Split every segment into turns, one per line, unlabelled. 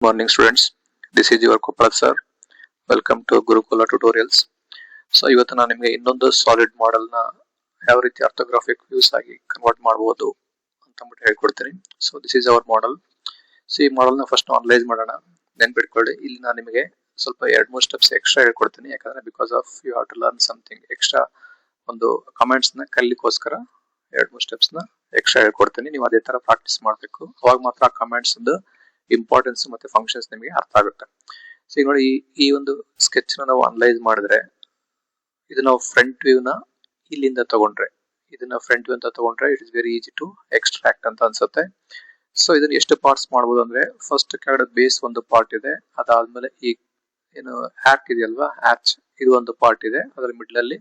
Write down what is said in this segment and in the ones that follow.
Morning students, this is your Kopal sir. Welcome to Gurukula tutorials. So ಇವತ್ತು ನಾನು ನಿಮಗೆ ಇನ್ನೊಂದು ಸಾಲಿಡ್ ಮಾಡೆಲ್ ನ ಯಾವ ರೀತಿ ಆರ್ಥೋಗ್ರಾಫಿಕ್ ವ್ಯೂಸ್ ಆಗಿ ಕನ್ವರ್ಟ್ ಮಾಡಬಹುದು ಅಂತ ಹೇಳ್ಕೊಡ್ತೀನಿ. So this is our model. So ಈ ಮಾಡೆಲ್ ನ ಫಸ್ಟ್ ಅನಲೈಸ್ ಮಾಡೋಣ. ನೆನ್ಪಿಟ್ಕೊಳ್ಳಿ, ಇಲ್ಲಿ ನಾನು ನಿಮಗೆ ಸ್ವಲ್ಪ 2-3 ಸ್ಟೆಪ್ಸ್ ಎಕ್ಸ್ಟ್ರಾ ಹೇಳ್ಕೊಡ್ತೀನಿ. ಯಾಕಂದ್ರೆ because of you have to learn something extra. ಒಂದು ಕಮೆಂಟ್ಸ್ ನ ಕಲಿಲಿಕ್ಕೋಸ್ಕರ 2-3 ಸ್ಟೆಪ್ಸ್ ನ ಎಕ್ಸ್ಟ್ರಾ ಹೇಳ್ಕೊಡ್ತೀನಿ. ನೀವು ಅದೇ ತರ ಪ್ರಾಕ್ಟೀಸ್ ಮಾಡಬೇಕು. ಅವಾಗ ಮಾತ್ರ ಕಮೆಂಟ್ಸ್ ಒಂದು ಇಂಪಾರ್ಟೆನ್ಸ್ ಮತ್ತೆ ಫಂಕ್ಷನ್ಸ್ ನಿಮಗೆ ಅರ್ಥ ಆಗುತ್ತೆ. ಸೊ ಈಗ ನೋಡಿ, ಈ ಒಂದು ಸ್ಕೆಚ್ ನ ನಾವು ಅನಲೈಸ್ ಮಾಡಿದ್ರೆ ಇದು ನಾವು ಫ್ರಂಟ್ ವ್ಯೂ ನ ಇಲ್ಲಿಂದ ತಗೊಂಡ್ರೆ, ಇದನ್ನ ಫ್ರಂಟ್ ವ್ಯೂ ಅಂತ ತಗೊಂಡ್ರೆ it is very easy to extract ಅಂತ ಅನ್ಸುತ್ತೆ. ಸೊ ಇದನ್ನ ಎಷ್ಟು ಪಾರ್ಟ್ಸ್ ಮಾಡಬಹುದು ಅಂದ್ರೆ, ಫಸ್ಟ್ ಕೆಳಗಡೆ ಬೇಸ್ ಒಂದು ಪಾರ್ಟ್ ಇದೆ, ಅದಾದ್ಮೇಲೆ ಈ ಏನು ಆರ್ಕ್ ಇದೆಯಲ್ವಾ, ಆರ್ಚ್, ಇದು ಒಂದು ಪಾರ್ಟ್ ಇದೆ, ಅದರ ಮಿಡ್ಲ್ ಅಲ್ಲಿ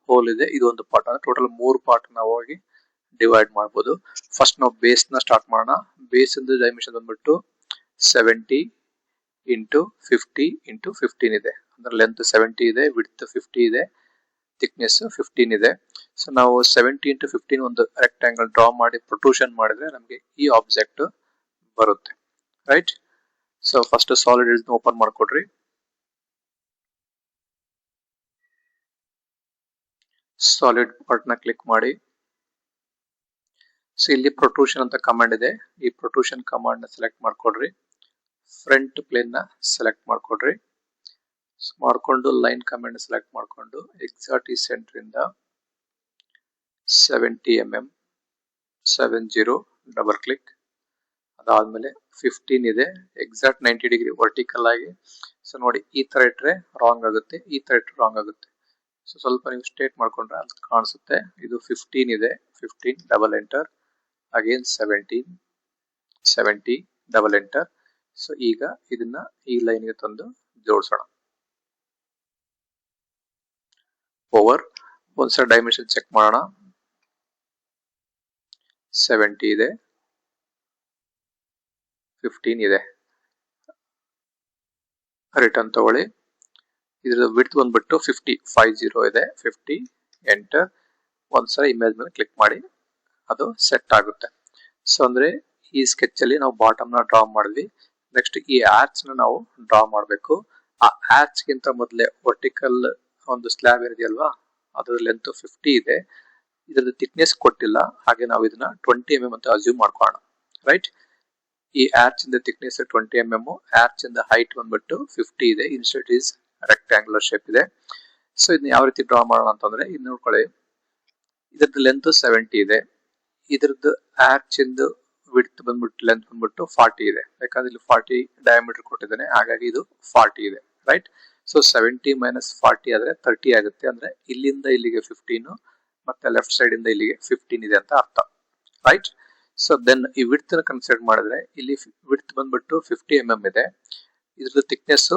ಹೋಲ್ ಇದೆ, ಇದು ಒಂದು ಪಾರ್ಟ್. ಅಂದ್ರೆ ಟೋಟಲ್ 3 ಪಾರ್ಟ್ ನಾವು ಹೋಗಿ ಡಿವೈಡ್ ಮಾಡಬಹುದು. ಫಸ್ಟ್ ನಾವು ಬೇಸ್ ನ ಸ್ಟಾರ್ಟ್ ಮಾಡೋಣ. ಬೇಸ್ ಇಂದ ಡೈಮೆನ್ಷನ್ ಬಂದ್ಬಿಟ್ಟು 70 ಇಂಟು 50 ಇಂಟು 15 ಇದೆ. ಅಂದ್ರೆ ಲೆಂತ್ 70 ಇದೆ, ವಿಡ್ತ್ 50 ಇದೆ, ಥಿಕ್ನೆಸ್ 15 ಇದೆ. ಸೊ ನಾವು 70 ಇಂಟು 15 ಒಂದು ರೆಕ್ಟಾಂಗಲ್ ಡ್ರಾ ಮಾಡಿ ಪ್ರೊಟ್ರೂಷನ್ ಮಾಡಿದ್ರೆ ನಮಗೆ ಈ ಆಬ್ಜೆಕ್ಟ್ ಬರುತ್ತೆ, right? So first solid open ಮಾಡ್ಕೊಡ್ರಿ. ಸಾಲಿಡ್ ಪಾರ್ಟ್ ನ ಕ್ಲಿಕ್ ಮಾಡಿ. ಸೊ ಇಲ್ಲಿ ಪ್ರೊಟ್ರೂಷನ್ ಅಂತ ಕಮಾಂಡ್ ಇದೆ, ಈ ಪ್ರೊಟ್ರೂಷನ್ ಕಮಾಂಡ್ ನ ಸೆಲೆಕ್ಟ್ ಮಾಡ್ಕೊಡ್ರಿ. ಫ್ರಂಟ್ ಪ್ಲೇನ್ ನ ಸೆಲೆಕ್ಟ್ ಮಾಡ್ಕೊಡ್ರಿ. ಮಾಡ್ಕೊಂಡು ಲೈನ್ ಕಮಾಂಡ್ ಸೆಲೆಕ್ಟ್ ಮಾಡ್ಕೊಂಡು ಎಕ್ಸಾಕ್ಟ್ ಈ ಸೆಂಟರ್ ಇಂದ 70 mm 70 ಡಬಲ್ ಕ್ಲಿಕ್. ಅದಾದ್ಮೇಲೆ 15 ಇದೆ, ಎಕ್ಸಾಕ್ಟ್ 90 ಡಿಗ್ರಿ ವರ್ಟಿಕಲ್ ಆಗಿ. ಸೊ ನೋಡಿ, ಈ ತರ ಇಟ್ರೆ ರಾಂಗ್ ಆಗುತ್ತೆ, ಈ ತರ ಇಟ್ರೆ ರಾಂಗ್ ಆಗುತ್ತೆ. ಸೊ ಸ್ವಲ್ಪ ನೀವು ಸ್ಟ್ರೇಟ್ ಮಾಡ್ಕೊಂಡ್ರೆ ಅದು ಕಾಣಿಸುತ್ತೆ. ಇದು 15 ಇದೆ, 15 double enter, again 70 double enter. So ಈಗ ಇದನ್ನ ಈ ಲೈನ್ ಗೆ ತಂದು ಜೋಡಿಸೋಣ. ಓವರ್ ಒಂದ್ಸಲ ಡೈಮೆನ್ಷನ್ ಚೆಕ್ ಮಾಡೋಣ. 70 ಇದೆ, 15 ಇದೆ. ರಿಟರ್ನ್ ತಗೊಳ್ಳಿ. ಇದ್ರ ವಿಡ್ತ್ ಬಂದ್ಬಿಟ್ಟು 50 ಇದೆ, 50 ಎಂಟರ್. ಒಂದ್ಸಲ ಇಮೇಜ್ ಮೇಲೆ ಕ್ಲಿಕ್ ಮಾಡಿ, ಅದು ಸೆಟ್ ಆಗುತ್ತೆ. ಸೊ ಅಂದ್ರೆ ಈ ಸ್ಕೆಚ್ ಅಲ್ಲಿ ನಾವು ಬಾಟಮ್ ನ ಡ್ರಾ ಮಾಡಿದ್ವಿ. ನೆಕ್ಸ್ಟ್ ಈ ಆರ್ಚ್ ನ ನಾವು ಡ್ರಾ ಮಾಡಬೇಕು. ಆ ಆರ್ಚ್ ಗಿಂತ ಮೊದಲೇ ವರ್ಟಿಕಲ್ ಒಂದು ಸ್ಲ್ಯಾಬ್ ಇದೆಯಲ್ವಾ, ಅದರ ಲೆಂತ್ 50 ಇದೆ, ಇದರ ಥಿಕ್ನೆಸ್ ಕೊಟ್ಟಿಲ್ಲ, ಹಾಗೆ ನಾವು ಇದನ್ನ 20 mm ಅಂತ ಅಸ್ಯೂಮ್ ಮಾಡ್ಕೋಣ, ರೈಟ್? ಈ ಆರ್ಚ್ ಇಂದ ಥಿಕ್ನೆಸ್ 20 mm, ಆರ್ಚ್ ಇಂದ ಹೈಟ್ ಬಂದ್ಬಿಟ್ಟು 50 ಇದೆ, ಇನ್ಸ್ಟೆಡ್ ಈಸ್ ರೆಕ್ಟಾಂಗುಲರ್ ಶೇಪ್ ಇದೆ. ಸೊ ಇದನ್ನ ಯಾವ ರೀತಿ ಡ್ರಾ ಮಾಡೋಣ ಅಂತಂದ್ರೆ, ಇದು ನೋಡ್ಕೊಳ್ಳಿ, ಇದ್ರದ್ದು ಲೆಂತ್ 70 ಇದೆ, ಇದ್ರದ್ದು ಆರ್ಚ್ ಇಂದ ವಿಡ್ತ್ ಬಂದ್ಬಿಟ್ಟು ಲೆಂತ್ ಬಂದ್ಬಿಟ್ಟು 40 ಇದೆ. ಯಾಕಂದ್ರೆ ಇಲ್ಲಿ 40 ಡಯಾಮೀಟರ್ ಕೊಟ್ಟಿದ್ದಾನೆ, ಹಾಗಾಗಿ ಇದು 40 ಇದೆ, ರೈಟ್? ಸೊ 70 ಮೈನಸ್ 40 ಆದ್ರೆ 30 ಆಗುತ್ತೆ. ಅಂದ್ರೆ ಇಲ್ಲಿಂದ ಇಲ್ಲಿಗೆ 15 ಮತ್ತೆ ಲೆಫ್ಟ್ ಸೈಡ್ ಇಂದ ಇಲ್ಲಿಗೆ 15 ಇದೆ ಅಂತ ಅರ್ಥ, ರೈಟ್? ಸೊ ದೆನ್ ಈ ವಿಡ್ತ್ ನ ಕನ್ಸಿಡರ್ ಮಾಡಿದ್ರೆ, ಇಲ್ಲಿ ವಿಡ್ತ್ ಬಂದ್ಬಿಟ್ಟು 50 mm ಇದೆ, ಇದ್ರದ್ದು ಥಿಕ್ನೆಸ್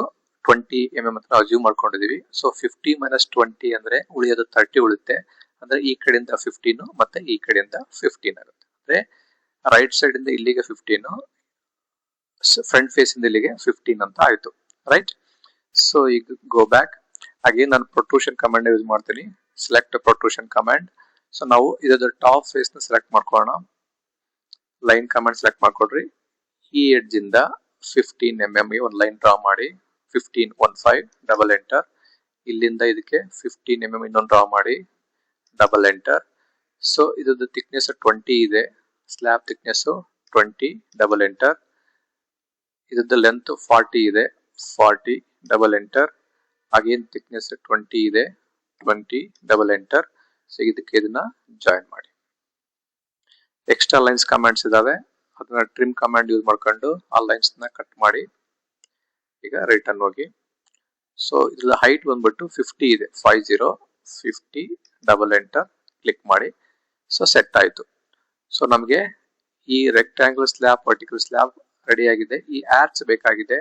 20 mm ಅಂತ ನಾವು ಅಸ್ಯೂಮ್ ಮಾಡ್ಕೊಂಡಿದೀವಿ. ಸೊ 50 ಮೈನಸ್ 20 ಅಂದ್ರೆ ಉಳಿಯೋದು 30 ಉಳಿಯುತ್ತೆ. ಅಂದ್ರೆ ಈ ಕಡೆಯಿಂದ 15 ಮತ್ತೆ ಈ ಕಡೆಯಿಂದ 15 ಆಗುತ್ತೆ. ಅಂದ್ರೆ ರೈಟ್ ಸೈಡ್ ಇಂದ ಇಲ್ಲಿಗೆ 15, ಫ್ರಂಟ್ ಫೇಸ್ ಇಂದ ಇಲ್ಲಿಗೆ 15 ಅಂತ ಆಯ್ತು, ರೈಟ್? ಸೊ ಈಗ ಗೋ ಬ್ಯಾಕ್. ಅಗೇನ್ ನಾನು ಪ್ರೊಟ್ರೂಷನ್ ಕಮಾಂಡ್ ಯೂಸ್ ಮಾಡ್ತೀನಿ. Select protrusion command. ಸೊ ನಾವು ಇದರ ಟಾಪ್ ಫೇಸ್ ನ ಸೆಲೆಕ್ಟ್ ಮಾಡ್ಕೊಳ್ಳೋಣ. ಲೈನ್ ಕಮಾಂಡ್ ಸೆಲೆಕ್ಟ್ ಮಾಡ್ಕೊಡ್ರಿ. ಈ ಎಡ್ಜ್ ಇಂದ 15 mm ಗೆ ಒಂದು ಲೈನ್ ಡ್ರಾ ಮಾಡಿ. 15 ಡಬಲ್ ಎಂಟರ್. ಇಲ್ಲಿಂದ ಇದಕ್ಕೆ 15 mm ಇನ್ನೊಂದು ಡ್ರಾ ಮಾಡಿ, ಡಬಲ್ ಎಂಟರ್. ಸೊ ಇದ್ರದ್ದು ಥಿಕ್ನೆಸ್ 20 ಇದೆ, ಸ್ಲ್ಯಾಬ್ ಥಿಕ್ನೆಸ್ 20 ಡಬಲ್ ಎಂಟರ್. ಇದ್ರದ್ದು ಲೆಂತ್ 40 ಇದೆ, 40 ಡಬಲ್ ಎಂಟರ್. ಅಗೇನ್ ಥಿಕ್ನೆಸ್ 20 ಇದೆ, 20 ಡಬಲ್ ಎಂಟರ್. ಸೊ ಇದಕ್ಕೆ ಇದನ್ನ ಜಾಯಿನ್ ಮಾಡಿ. ಎಕ್ಸ್ಟ್ರಾ ಲೈನ್ಸ್ ಕಮಾಂಡ್ಸ್ ಇದಾವೆ, ಅದನ್ನ ಟ್ರಿಮ್ ಕಮಾಂಡ್ ಯೂಸ್ ಮಾಡ್ಕೊಂಡು ಆ ಲೈನ್ಸ್ ನ ಕಟ್ ಮಾಡಿ. ಈಗ ರಿಟರ್ನ್ ಹೋಗಿ. ಸೊ ಇದ್ರ ಹೈಟ್ ಬಂದ್ಬಿಟ್ಟು 50 ಇದೆ, 50 ಡಬಲ್ ಎಂಟರ್ ಕ್ಲಿಕ್ ಮಾಡಿ. ಸೊ ಸೆಟ್ ಆಯ್ತು. ಸೊ ನಮಗೆ ಈ rectangular slab, vertical slab ready ಆಗಿದೆ. ಈ ಆರ್ಚ್ ಬೇಕಾಗಿದೆ,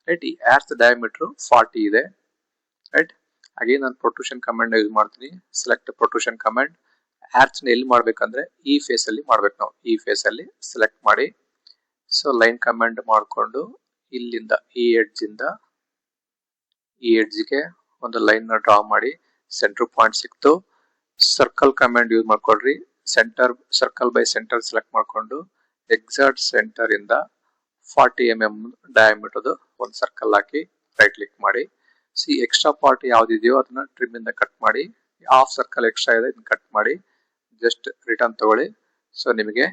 ರೈಟ್? ಈ ಆರ್ಚ್ ಡಯಾಮೀಟರ್ 40 ಇದೆ, ರೈಟ್? ಹಾಗೆ ನಾನು ಪ್ರೊಟ್ರೂಷನ್ ಕಮಾಂಡ್ ಯೂಸ್ ಮಾಡ್ತೀನಿ. Select protrusion command. ಆರ್ಚ್ ನ ಎಲ್ಲಿ ಮಾಡ್ಬೇಕಂದ್ರೆ ಈ ಫೇಸ್ ಅಲ್ಲಿ ಮಾಡ್ಬೇಕು ನಾವು. ಈ ಫೇಸ್ ಅಲ್ಲಿ ಸೆಲೆಕ್ಟ್ ಮಾಡಿ. ಸೊ ಲೈನ್ ಕಮಾಂಡ್ ಮಾಡ್ಕೊಂಡು ಇಲ್ಲಿಂದ ಈ ಎಡ್ಜ್ ಇಂದ ಈ ಎಡ್ಜ್ ಗೆ ಒಂದು ಲೈನ್ ನ ಡ್ರಾ ಮಾಡಿ. ಸೆಂಟರ್ ಪಾಯಿಂಟ್ ಸಿಕ್ತು. ಸರ್ಕಲ್ ಕಮಾಂಡ್ ಯೂಸ್ ಮಾಡ್ಕೊಡ್ರಿ. Centre, circle by centre select ಮಾಡ್ಕೊಂಡು ಎಕ್ಸಾಕ್ಟ್ ಸೆಂಟರ್ ಇಂದ 40 mm ಡಯಾಮೀಟರ್ ಒಂದು ಸರ್ಕಲ್ ಹಾಕಿ ರೈಟ್ ಕ್ಲಿಕ್ ಮಾಡಿ. ಸಿ ಎಕ್ಸ್ಟ್ರಾ ಪಾರ್ಟ್ ಯಾವ್ದಿದೆಯೋ ಅದನ್ನ ಟ್ರಿಮ್ ಇಂದ ಕಟ್ ಮಾಡಿ. ಹಾಫ್ ಸರ್ಕಲ್ ಎಕ್ಸ್ಟ್ರಾ ಇದೆ ಇದನ್ನ ಕಟ್ ಮಾಡಿ ಜಸ್ಟ್ ರಿಟರ್ನ್ ತಗೊಳ್ಳಿ. ಸೊ ನಿಮಗೆ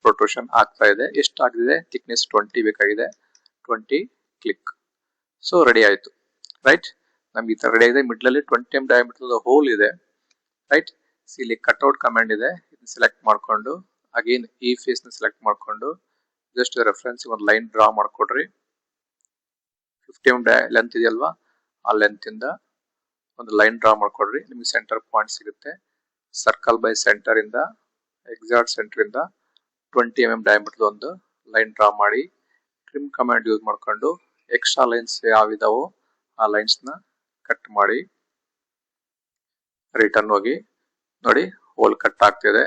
ಪ್ರೊಟ್ರೂಷನ್ ಆಗ್ತಾ ಇದೆ. ಎಷ್ಟು ಆಗಿದೆ? ಥಿಕ್ನೆಸ್ 20 ಬೇಕಾಗಿದೆ. 20 ಕ್ಲಿಕ್. ಸೊ ರೆಡಿ ಆಯ್ತು. ರೈಟ್, ನಮ್ಗೆ ಈ ತರ ರೆಡಿ ಆಗಿದೆ. ಮಿಡ್ಲ್ ಅಲ್ಲಿ 20 mm ಡಯಾಮೀಟರ್ ಹೋಲ್ ಇದೆ. ರೈಟ್, ಇಲ್ಲಿ ಕಟ್ಔಟ್ ಕಮಾಂಡ್ ಇದೆ. ಇದನ್ನ ಸೆಲೆಕ್ಟ್ ಮಾಡ್ಕೊಂಡು ಅಗೇನ್ ಈ ಫೇಸ್ ನ ಸೆಲೆಕ್ಟ್ ಮಾಡ್ಕೊಂಡು ಜಸ್ಟ್ ರೆಫರೆನ್ಸ್ ಒಂದು ಲೈನ್ ಡ್ರಾ ಮಾಡ್ಕೊಡ್ರಿ. 50 mm ಲೆಂತ್ ಇದೆಯಲ್ವಾ, ಆ ಲೆಂತ್ ಇಂದ ಒಂದು ಲೈನ್ ಡ್ರಾ ಮಾಡ್ಕೊಡ್ರಿ. ನಿಮ್ಗೆ ಸೆಂಟರ್ ಪಾಯಿಂಟ್ ಸಿಗುತ್ತೆ. ಸರ್ಕಲ್ ಬೈ ಸೆಂಟರ್ ಇಂದ ಎಕ್ಸಾಕ್ಟ್ ಸೆಂಟರ್ ಇಂದ 20 mm ಡಯಾಮೀಟರ್ ಒಂದು ಲೈನ್ ಡ್ರಾ ಮಾಡಿ ಟ್ರಿಮ್ ಕಮಾಂಡ್ ಯೂಸ್ ಮಾಡ್ಕೊಂಡು ಎಕ್ಸ್ಟ್ರಾ ಲೈನ್ಸ್ ಯಾವಿದಾವೋ ಆ ಲೈನ್ಸ್ ನ ಕಟ್ ಮಾಡಿ ರಿಟರ್ನ್ ಹೋಗಿ. ನೋಡಿ, ಹೋಲ್ ಕಟ್ ಆಗ್ತಿದೆ.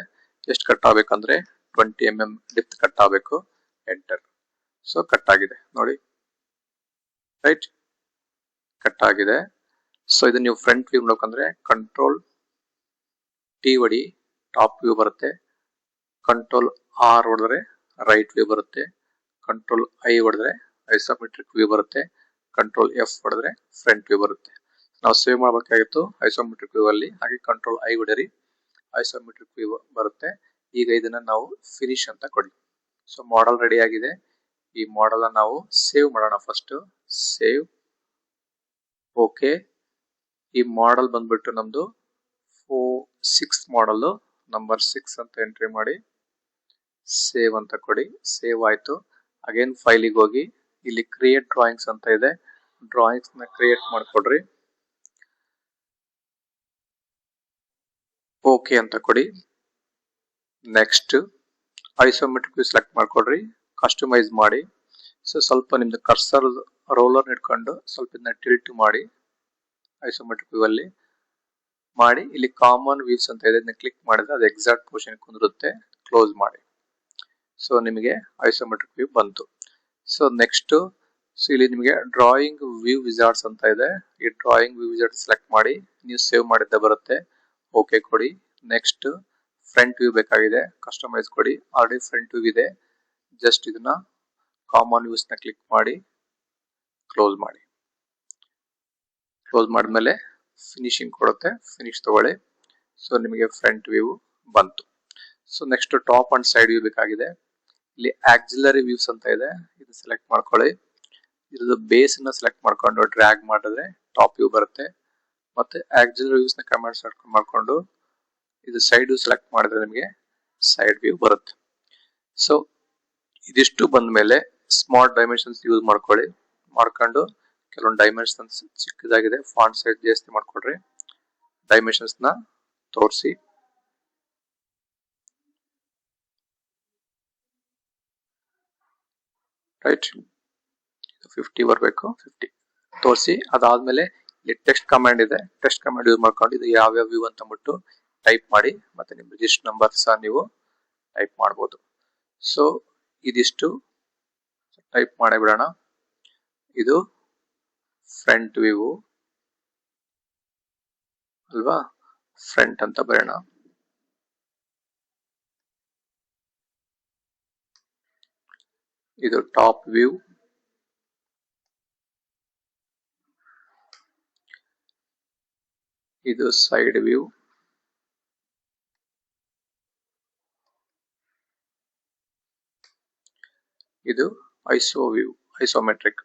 ಎಷ್ಟು ಕಟ್ ಆಗ್ಬೇಕಂದ್ರೆ 20 mm ಡೆಪ್ತ್ ಕಟ್ ಆಗಬೇಕು. ಎಂಟರ್. ಸೊ ಕಟ್ ಆಗಿದೆ ನೋಡಿ. ರೈಟ್, ಕಟ್ ಆಗಿದೆ. ಸೊ ಇದು ನೀವು ಫ್ರಂಟ್ ವ್ಯೂ ನೋಡ್ಬೇಕಂದ್ರೆ ಕಂಟ್ರೋಲ್ ಟಿ ಹೊಡಿ, ಟಾಪ್ ವ್ಯೂ ಬರುತ್ತೆ. ಕಂಟ್ರೋಲ್ ಆರ್ ಹೊಡೆದ್ರೆ ರೈಟ್ ವ್ಯೂ ಬರುತ್ತೆ. ಕಂಟ್ರೋಲ್ ಐ ಹೊಡೆದ್ರೆ ಐಸೋಮೆಟ್ರಿಕ್ ವ್ಯೂ ಬರುತ್ತೆ. ಕಂಟ್ರೋಲ್ ಎಫ್ ಹೊಡೆದ್ರೆ ಫ್ರಂಟ್ ವ್ಯೂ ಬರುತ್ತೆ. ನಾವು ಸೇವ್ ಮಾಡಬೇಕಾಗಿತ್ತು ಐಸೋಮೆಟ್ರಿಕ್ ವ್ಯೂ ಅಲ್ಲಿ, ಹಾಗೆ ಕಂಟ್ರೋಲ್ ಐ ಹೊಡೆರಿ ಐಸೋಮೆಟ್ರಿಕ್ ವ್ಯೂ ಬರುತ್ತೆ. ಈಗ ಇದನ್ನ ನಾವು ಫಿನಿಶ್ ಅಂತ ಕೊಡಿ. ಸೊ ಮಾಡೆಲ್ ರೆಡಿ ಆಗಿದೆ. ಈ ಮಾಡೆಲ್ ನಾವು ಸೇವ್ ಮಾಡೋಣ. First save. ಓಕೆ, ಈ ಮಾಡೆಲ್ ಬಂದ್ಬಿಟ್ಟು ನಮ್ದು 6 ಮಾಡೆಲ್, ನಂಬರ್ 6 ಅಂತ ಎಂಟ್ರಿ ಮಾಡಿ ಸೇವ್ ಅಂತ ಕೊಡಿ. ಸೇವ್ ಆಯ್ತು. ಅಗೇನ್ ಫೈಲಿಗೆ ಹೋಗಿ ಇಲ್ಲಿ ಕ್ರಿಯೇಟ್ ಡ್ರಾಯಿಂಗ್ಸ್ ಅಂತ ಇದೆ. ಡ್ರಾಯಿಂಗ್ಸ್ ನ ಕ್ರಿಯೇಟ್ ಮಾಡ್ಕೊಡ್ರಿ. ಓಕೆ ಅಂತ ಕೊಡಿ. ನೆಕ್ಸ್ಟ್ ಐಸೋಮೆಟ್ರಿಕ್ ವ್ಯೂ ಸೆಲೆಕ್ಟ್ ಮಾಡ್ಕೊಡ್ರಿ. ಕಸ್ಟಮೈಸ್ ಮಾಡಿ. ಸೊ ಸ್ವಲ್ಪ ನಿಮ್ದು ಕರ್ಸರ್ ರೋಲರ್ ಇಟ್ಕೊಂಡು ಸ್ವಲ್ಪ ಇದನ್ನ ಟಿಲ್ಟ್ ಮಾಡಿ ಐಸೋಮೆಟ್ರಿಕ್ ವ್ಯೂ ಅಲ್ಲಿ ಮಾಡಿ. ಇಲ್ಲಿ ಕಾಮನ್ ವ್ಯೂಸ್ ಅಂತ ಇದೆ, ಇದನ್ನ ಕ್ಲಿಕ್ ಮಾಡಿದ್ರೆ ಅದು ಎಕ್ಸಾಕ್ಟ್ ಪೊಸಿಷನ್ ಕುಂದಿರುತ್ತೆ. ಕ್ಲೋಸ್ ಮಾಡಿ. ಸೊ ನಿಮಗೆ ಐಸೋಮೆಟ್ರಿಕ್ ವ್ಯೂ ಬಂತು. ಸೊ ನೆಕ್ಸ್ಟ್ ಇಲ್ಲಿ ನಿಮಗೆ ಡ್ರಾಯಿಂಗ್ ವ್ಯೂ ವಿಜಾರ್ಡ್ಸ್ ಅಂತ ಇದೆ. ಈ ಡ್ರಾಯಿಂಗ್ ವ್ಯೂ ವಿಜಾರ್ಡ್ ಸೆಲೆಕ್ಟ್ ಮಾಡಿ ನೀವು ಸೇವ್ ಮಾಡಿದ್ದ ಬರುತ್ತೆ. ಓಕೆ ಕೊಡಿ. ನೆಕ್ಸ್ಟ್ ಫ್ರಂಟ್ ವ್ಯೂ ಬೇಕಾಗಿದೆ, ಕಸ್ಟಮೈಸ್ ಕೊಡಿ. ಆಲ್ರೆಡಿ ಫ್ರಂಟ್ ವ್ಯೂ ಇದೆ. ಜಸ್ಟ್ ಇದನ್ನ ಕಾಮನ್ ವ್ಯೂಸ್ ನ ಕ್ಲಿಕ್ ಮಾಡಿ ಕ್ಲೋಸ್ ಮಾಡಿ. ಕ್ಲೋಸ್ ಮಾಡಿದ್ಮೇಲೆ ಫಿನಿಶಿಂಗ್ ಕೊಡುತ್ತೆ. ಫಿನಿಶ್ ತಗೊಳ್ಳಿ. ಸೊ ನಿಮಗೆ ಫ್ರಂಟ್ ವ್ಯೂ ಬಂತು. So next top and side view ಬೇಕಾಗಿದೆ. ಇಲ್ಲಿ ಆಕ್ಸಿಲರಿ ವ್ಯೂಸ್ ಅಂತ ಇದೆ, ಇದು ಸೆಲೆಕ್ಟ್ ಮಾಡ್ಕೊಳ್ಳಿ. ಇದ್ರ ಬೇಸ್ ನ ಸೆಲೆಕ್ಟ್ ಮಾಡ್ಕೊಂಡು ಡ್ರ್ಯಾಗ್ ಮಾಡಿದ್ರೆ ಟಾಪ್ ವ್ಯೂ ಬರುತ್ತೆ. ಮತ್ತೆ ಆಕ್ಸಿಲರಿ ವ್ಯೂಸ್ ನ ಕಮಾಂಡ್ ಸೆಲೆಕ್ಟ್ ಮಾಡ್ಕೊಂಡು ಇದು ಸೈಡ್ ವ್ಯೂ ಸೆಲೆಕ್ಟ್ ಮಾಡಿದ್ರೆ ನಿಮಗೆ ಸೈಡ್ ವ್ಯೂ ಬರುತ್ತೆ. ಸೊ ಇದಿಷ್ಟು ಬಂದ್ಮೇಲೆ ಸ್ಮಾರ್ಟ್ ಡೈಮೆನ್ಷನ್ಸ್ ಯೂಸ್ ಮಾಡ್ಕೊಳ್ಳಿ. ಮಾಡ್ಕೊಂಡು ಕೆಲವೊಂದು ಡೈಮೆನ್ಷನ್ಸ್ ಚಿಕ್ಕದಾಗಿದೆ, ಫಾಂಟ್ ಸೈಜ್ ಜಾಸ್ತಿ ಮಾಡ್ಕೊಡ್ರಿ. ಡೈಮೆನ್ಷನ್ಸ್ ನ ತೋರಿಸಿ. ರೈಟ್, 50 ಬರಬೇಕು. 50 ತೋರಿಸಿ. ಅದಾದ್ಮೇಲೆ ಇಲ್ಲಿ ಟೆಕ್ಸ್ಟ್ ಕಮಾಂಡ್ ಇದೆ. ಟೆಕ್ಸ್ಟ್ ಕಮಾಂಡ್ ಯೂಸ್ ಮಾಡ್ಕೊಂಡು ಇದು ಯಾವ್ಯಾವ ವ್ಯೂ ಅಂತ ಬಿಟ್ಟು ಟೈಪ್ ಮಾಡಿ. ಮತ್ತೆ ನಿಮ್ಮ ರಿಜಿಸ್ಟರ್ ನಂಬರ್ ಸಹ ನೀವು ಟೈಪ್ ಮಾಡಬಹುದು. ಸೊ ಇದಿಷ್ಟು ಟೈಪ್ ಮಾಡಿ ಬಿಡೋಣ. ಇದು ಫ್ರಂಟ್ ವ್ಯೂ ಅಲ್ವಾ, ಫ್ರಂಟ್ ಅಂತ ಬರೋಣ. ಇದು ಟಾಪ್ ವ್ಯೂ. ಇದು ಸೈಡ್ ವ್ಯೂ. ಇದು iso view, isometric.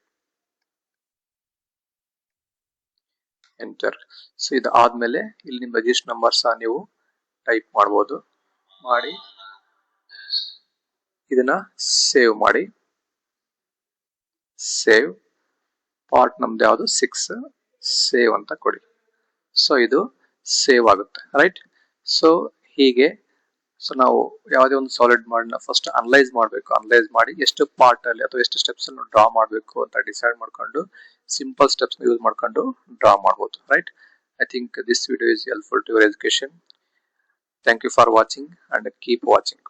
Enter. So ಇದು ಆದ್ಮೇಲೆ ಇಲ್ಲಿ ನಿಮ್ಮ ರಿಜಿಸ್ಟರ್ ನಂಬರ್ ಸಹ ನೀವು ಟೈಪ್ ಮಾಡಬಹುದು. ಮಾಡಿ ಇದನ್ನ ಸೇವ್ ಮಾಡಿ. ಸೇವ್. ಪಾರ್ಟ್ ನಮ್ದು ಯಾವುದು 6. ಸೇವ್ ಅಂತ ಕೊಡಿ. ಸೊ ಇದು ಸೇವ್ ಆಗುತ್ತೆ. ರೈಟ್. ಸೊ ಹೀಗೆ ಸೊ ನಾವು ಯಾವುದೇ ಒಂದು ಸಾಲಿಡ್ ಮಾಡನ್ನ ಫಸ್ಟ್ ಅನಲೈಸ್ ಮಾಡಬೇಕು. ಅನಲೈಸ್ ಮಾಡಿ ಎಷ್ಟು ಪಾರ್ಟ್ ಅಲ್ಲಿ ಅಥವಾ ಎಷ್ಟು ಸ್ಟೆಪ್ಸ್ ಅನ್ನು ಡ್ರಾ ಮಾಡಬೇಕು ಅಂತ ಡಿಸೈಡ್ ಮಾಡ್ಕೊಂಡು ಸಿಂಪಲ್ ಸ್ಟೆಪ್ಸ್ ಯೂಸ್ ಮಾಡ್ಕೊಂಡು ಡ್ರಾ ಮಾಡಬಹುದು. Right. I think this video is helpful to your education. Thank you for watching and keep watching.